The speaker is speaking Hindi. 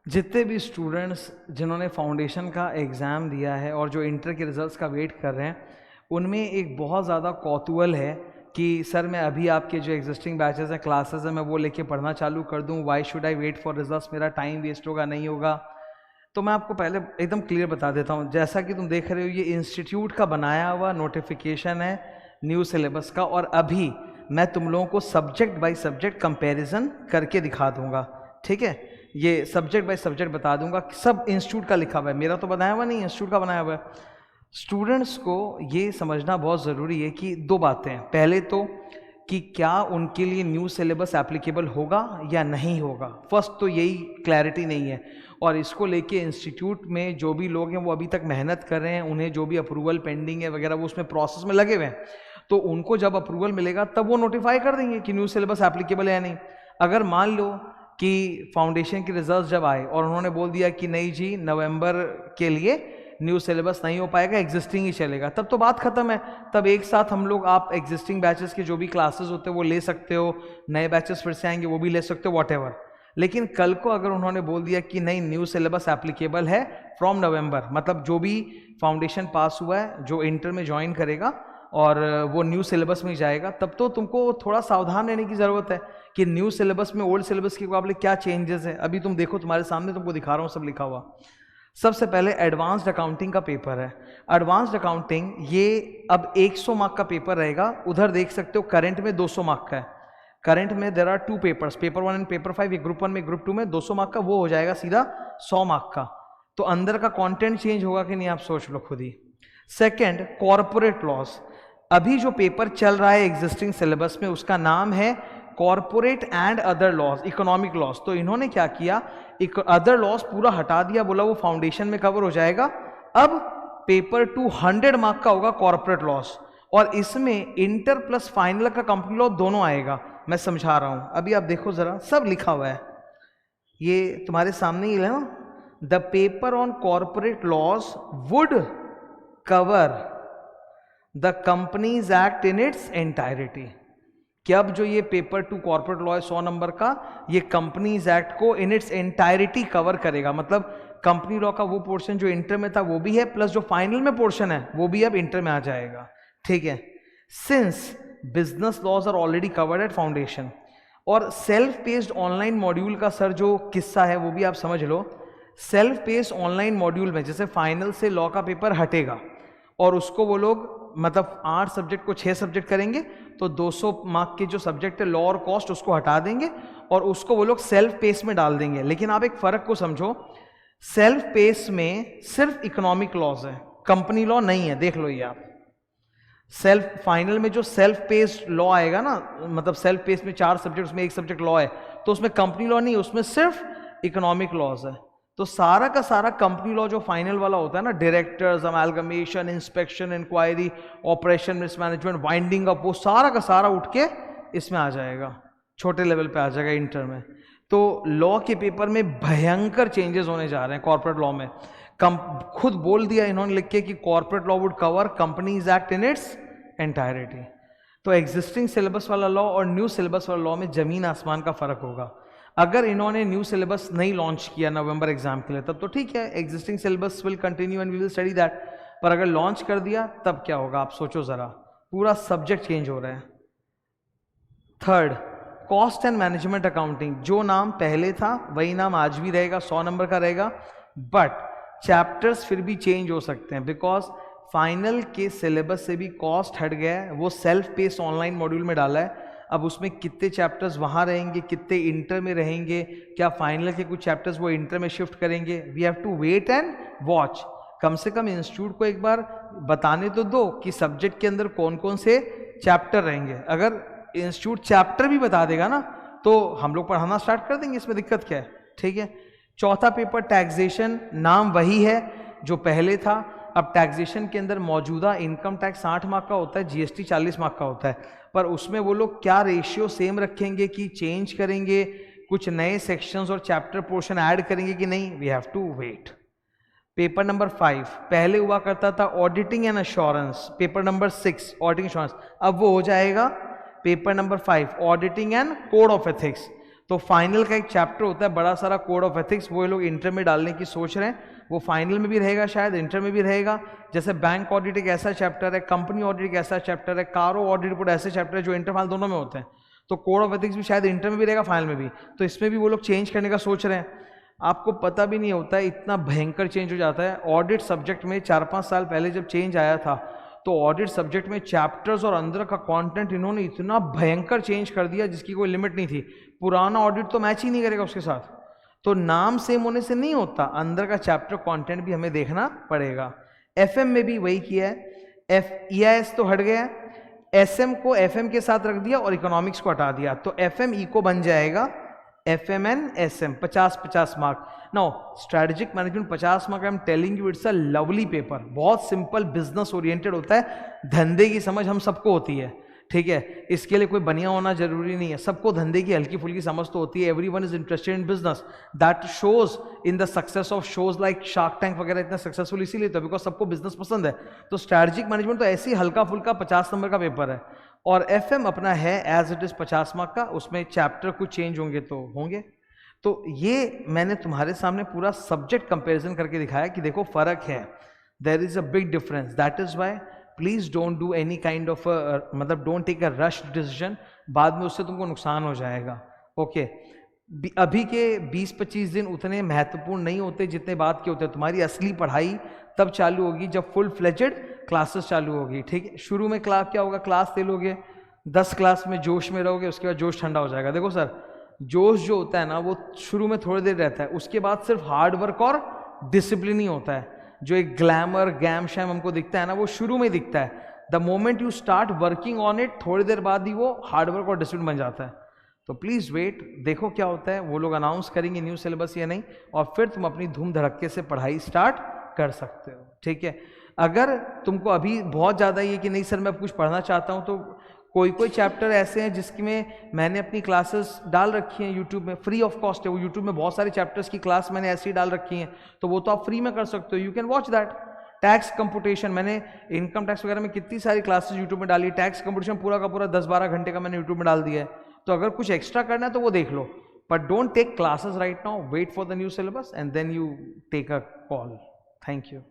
जितने भी स्टूडेंट्स जिन्होंने फाउंडेशन का एग्ज़ाम दिया है और जो इंटर के रिजल्ट्स का वेट कर रहे हैं, उनमें एक बहुत ज़्यादा कौतूहल है कि सर मैं अभी आपके जो एग्जिस्टिंग बैचेस हैं, क्लासेस हैं, मैं वो लेके पढ़ना चालू कर दूं, why should I wait for results, मेरा टाइम वेस्ट होगा नहीं होगा। तो मैं आपको पहले एकदम क्लियर बता देता हूं, जैसा कि तुम देख रहे हो ये इंस्टीट्यूट का बनाया हुआ नोटिफिकेशन है न्यू सिलेबस का, और अभी मैं तुम लोगों को सब्जेक्ट बाय सब्जेक्ट कंपैरिजन करके दिखा दूंगा। ठीक है, ये सब्जेक्ट बाय सब्जेक्ट बता दूंगा, सब इंस्टीट्यूट का लिखा हुआ है, मेरा तो बनाया हुआ नहीं, इंस्टीट्यूट का बनाया हुआ है। स्टूडेंट्स को ये समझना बहुत ज़रूरी है कि दो बातें हैं, पहले तो कि क्या उनके लिए न्यू सिलेबस एप्लीकेबल होगा या नहीं होगा, फर्स्ट तो यही क्लैरिटी नहीं है। और इसको लेके इंस्टीट्यूट में जो भी लोग हैं वो अभी तक मेहनत कर रहे हैं, उन्हें जो भी अप्रूवल पेंडिंग है वगैरह वो उसमें प्रोसेस में लगे हुए हैं, तो उनको जब अप्रूवल मिलेगा तब वो नोटिफाई कर देंगे कि न्यू सिलेबस एप्लीकेबल है या नहीं। अगर मान लो कि फाउंडेशन के रिजल्ट जब आए और उन्होंने बोल दिया कि नहीं जी नवंबर के लिए न्यू सिलेबस नहीं हो पाएगा, एग्जिस्टिंग ही चलेगा, तब तो बात खत्म है। तब एक साथ हम लोग, आप एग्जिस्टिंग बैचेस के जो भी क्लासेस होते हैं वो ले सकते हो, नए बैचेस फिर से आएंगे वो भी ले सकते हो, वॉटेवर। लेकिन कल को अगर उन्होंने बोल दिया कि नहीं न्यू सिलेबस एप्लीकेबल है फ्रॉम नवंबर, मतलब जो भी फाउंडेशन पास हुआ है, जो इंटर में ज्वाइन करेगा और वो न्यू सिलेबस में जाएगा, तब तो तुमको थोड़ा सावधान रहने की ज़रूरत है कि न्यू सिलेबस में ओल्ड सिलेबस के मुकाबले क्या चेंजेस है। अभी तुम देखो, तुम्हारे सामने तुमको दिखा रहा हूँ सब लिखा हुआ। सबसे पहले एडवांस्ड अकाउंटिंग का पेपर है। एडवांस्ड अकाउंटिंग ये अब 100 मार्क का पेपर रहेगा, उधर देख सकते हो करंट में 200 मार्क का है। करंट में there are 2 papers, paper 1 and paper 5, ये ग्रुप 1 में ग्रुप 2 में 200 मार्क का, वो हो जाएगा सीधा 100 मार्क का। तो अंदर का कंटेंट चेंज होगा कि नहीं आप सोच लो खुद ही। Second, corporate loss. अभी जो पेपर चल रहा है एग्जिस्टिंग सिलेबस में उसका नाम है corporate and other laws, economic loss. तो इन्होंने क्या किया, अदर लॉस पूरा हटा दिया, बोला वो फाउंडेशन में कवर हो जाएगा। अब पेपर 200 मार्क का होगा कॉर्पोरेट लॉस, और इसमें इंटर प्लस फाइनल का कंपनी लॉ दोनों आएगा। मैं समझा रहा हूं, अभी आप देखो जरा, सब लिखा हुआ है, ये तुम्हारे सामने ही है ना। The paper on corporate loss would cover the companies act in its entirety. कि अब जो ये पेपर 2 कॉर्पोरेट लॉ है 100 नंबर का, ये कंपनीज एक्ट को इन इट्स एंटायरिटी कवर करेगा। मतलब कंपनी लॉ का वो पोर्शन जो इंटर में था वो भी है, प्लस जो फाइनल में पोर्शन है वो भी अब इंटर में आ जाएगा। ठीक है, since business laws are already covered at foundation. और सेल्फ पेस्ड ऑनलाइन मॉड्यूल का सर जो किस्सा है वो भी आप समझ लो। सेल्फ पेस्ड ऑनलाइन मॉड्यूल में जैसे फाइनल से लॉ का पेपर हटेगा और उसको वो लोग मतलब 8 सब्जेक्ट को 6 सब्जेक्ट करेंगे, तो 200 मार्क के जो सब्जेक्ट है लॉ और कॉस्ट उसको हटा देंगे और उसको वो लोग सेल्फ पेस में डाल देंगे। लेकिन आप एक फर्क को समझो, सेल्फ पेस में सिर्फ इकोनॉमिक लॉज है, कंपनी लॉ नहीं है, देख लो ये आप। सेल्फ फाइनल में जो सेल्फ पेस्ड लॉ आएगा ना, मतलब सेल्फ पेस में 4 सब्जेक्ट, उसमें 1 सब्जेक्ट लॉ है, तो उसमें कंपनी लॉ नहीं है, उसमें सिर्फ इकोनॉमिक लॉज है। तो सारा का सारा कंपनी लॉ जो फाइनल वाला होता है ना, directors, amalgamation, inspection, inquiry, operation, risk management, winding up, वो सारा का सारा उठ के इसमें आ जाएगा, छोटे लेवल पे आ जाएगा इंटर में। तो लॉ के पेपर में भयंकर चेंजेस होने जा रहे हैं कॉर्पोरेट लॉ में। खुद बोल दिया इन्होंने लिख के कि corporate law would cover companies act in its entirety. तो एग्जिस्टिंग सिलेबस वाला लॉ और न्यू सिलेबस वाला लॉ में जमीन आसमान का फर्क होगा। अगर इन्होंने न्यू सिलेबस नहीं लॉन्च किया नवंबर एग्जाम के लिए तब तो ठीक है, existing syllabus will continue and we will study that. पर अगर लॉन्च कर दिया तब क्या होगा आप सोचो जरा, पूरा सब्जेक्ट चेंज हो रहा है। Third, cost and management accounting. जो नाम पहले था वही नाम आज भी रहेगा, 100 नंबर का रहेगा, बट चैप्टर्स फिर भी चेंज हो सकते हैं बिकॉज फाइनल के सिलेबस से भी कॉस्ट हट गया है, वो सेल्फ पेस ऑनलाइन मॉड्यूल में डाला है। अब उसमें कितने चैप्टर्स वहाँ रहेंगे, कितने इंटर में रहेंगे, क्या फाइनल के कुछ चैप्टर्स वो इंटर में शिफ्ट करेंगे, we have to wait and watch. कम से कम इंस्टीट्यूट को एक बार बताने तो दो कि सब्जेक्ट के अंदर कौन कौन से चैप्टर रहेंगे। अगर इंस्टीट्यूट चैप्टर भी बता देगा ना तो हम लोग पढ़ाना स्टार्ट कर देंगे, इसमें दिक्कत क्या है। ठीक है, चौथा पेपर टैक्सेशन, नाम वही है जो पहले था। अब टैक्सेशन के अंदर मौजूदा इनकम टैक्स 60 मार्क का होता है, जीएसटी 40 मार्क का होता है, पर उसमें वो लोग क्या रेशियो सेम रखेंगे कि चेंज करेंगे, कुछ नए सेक्शंस और चैप्टर पोर्शन ऐड करेंगे कि नहीं, we have to wait. Paper number 5 पहले हुआ करता था auditing and assurance, paper number 6 auditing assurance, अब वो हो जाएगा paper number 5 auditing and code of ethics. तो फाइनल का एक चैप्टर होता है बड़ा सारा कोड ऑफ एथिक्स, वो लोग इंटर में डालने की सोच रहे हैं, वो फाइनल में भी रहेगा, शायद इंटर में भी रहेगा। जैसे बैंक ऑडिट एक ऐसा चैप्टर है, कंपनी ऑडिट एक ऐसा चैप्टर है, कारो ऑडिट रिपोर्ट ऐसे चैप्टर है जो इंटर फाइनल दोनों में होते हैं। तो कोड ऑफ एथिक्स भी शायद इंटर में भी रहेगा, फाइनल में भी। तो इसमें भी वो लोग चेंज करने का सोच रहे हैं। आपको पता भी नहीं होता है, इतना भयंकर चेंज हो जाता है। ऑडिट सब्जेक्ट में 4-5 साल पहले जब चेंज आया था, तो ऑडिट सब्जेक्ट में चैप्टर्स और अंदर का कंटेंट इन्होंने इतना भयंकर चेंज कर दिया जिसकी कोई लिमिट नहीं थी। पुराना ऑडिट तो मैच ही नहीं करेगा उसके साथ। तो नाम सेम होने से नहीं होता, अंदर का चैप्टर कंटेंट भी हमें देखना पड़ेगा। एफएम में भी वही किया है। EIS तो हट गया, SM को FM के साथ रख दिया और इकोनॉमिक्स को हटा दिया, तो FM इको बन जाएगा FMN SM 50-50 mark. Now strategic management 50 mark, I am telling you it's a lovely paper, बहुत सिंपल बिजनेस ओरिएंटेड होता है। धंधे की समझ हम सबको होती है, ठीक है, इसके लिए कोई बनिया होना जरूरी नहीं है, सबको धंधे की हल्की फुल्की समझ तो होती है। Everyone is interested in business, that shows in the success of shows like shark tank वगैरह इतना सक्सेसफुल इसीलिए तो बिकॉज सबको बिजनेस पसंद है। तो स्ट्रैटेजिक मैनेजमेंट तो ऐसे ही हल्का फुल्का 50 नंबर का पेपर है, और FM अपना है एज इट इज 50 मार्क का, उसमें चैप्टर कुछ चेंज होंगे तो होंगे। तो ये मैंने तुम्हारे सामने पूरा सब्जेक्ट कंपेरिजन करके दिखाया कि देखो फर्क है, there is a big difference. That is why please don't do any kind of मतलब don't take a rush decision, बाद में उससे तुमको नुकसान हो जाएगा। ओके अभी के 20-25 दिन उतने महत्वपूर्ण नहीं होते जितने बाद के होते हैं। तुम्हारी असली पढ़ाई तब चालू होगी जब फुल फ्लेजेड क्लासेस चालू होगी, ठीक है। शुरू में क्लास क्या होगा, क्लास ले लोगे, 10 क्लास में जोश में रहोगे, उसके बाद जोश ठंडा हो जाएगा। देखो सर, जोश जो होता है ना वो शुरू में थोड़ी देर रहता है, उसके बाद सिर्फ हार्ड वर्क और डिसिप्लिन ही होता है। जो एक ग्लैमर गैम शैम हमको दिखता है ना, वो शुरू में दिखता है। The moment you start working on it, थोड़ी देर बाद ही वो हार्ड वर्क और डिसिप्लिन बन जाता है। तो प्लीज़ वेट, देखो क्या होता है, वो लोग अनाउंस करेंगे न्यू सिलेबस या नहीं, और फिर तुम अपनी धूम धड़क्के से पढ़ाई स्टार्ट कर सकते हो, ठीक है। अगर तुमको अभी बहुत ज़्यादा ये कि नहीं सर मैं अब कुछ पढ़ना चाहता हूँ, तो कोई चैप्टर ऐसे हैं जिसमें मैंने अपनी क्लासेस डाल रखी हैं यूट्यूब में, फ्री ऑफ कॉस्ट है वो। यूट्यूब में बहुत सारे चैप्टर्स की क्लास मैंने ऐसे ही डाल रखी हैं, तो वो तो आप फ्री में कर सकते हो, you can watch that. Tax computation, मैंने इनकम टैक्स वगैरह में कितनी सारी क्लासेस यूट्यूब में डाली, टैक्स कंप्यूटेशन पूरा का पूरा 10-12 घंटे का मैंने यूट्यूब में डाल दिया है। तो अगर कुछ एक्स्ट्रा करना है तो वो देख लो, but don't take classes right now, wait for the new syllabus and then you take a call. Thank you.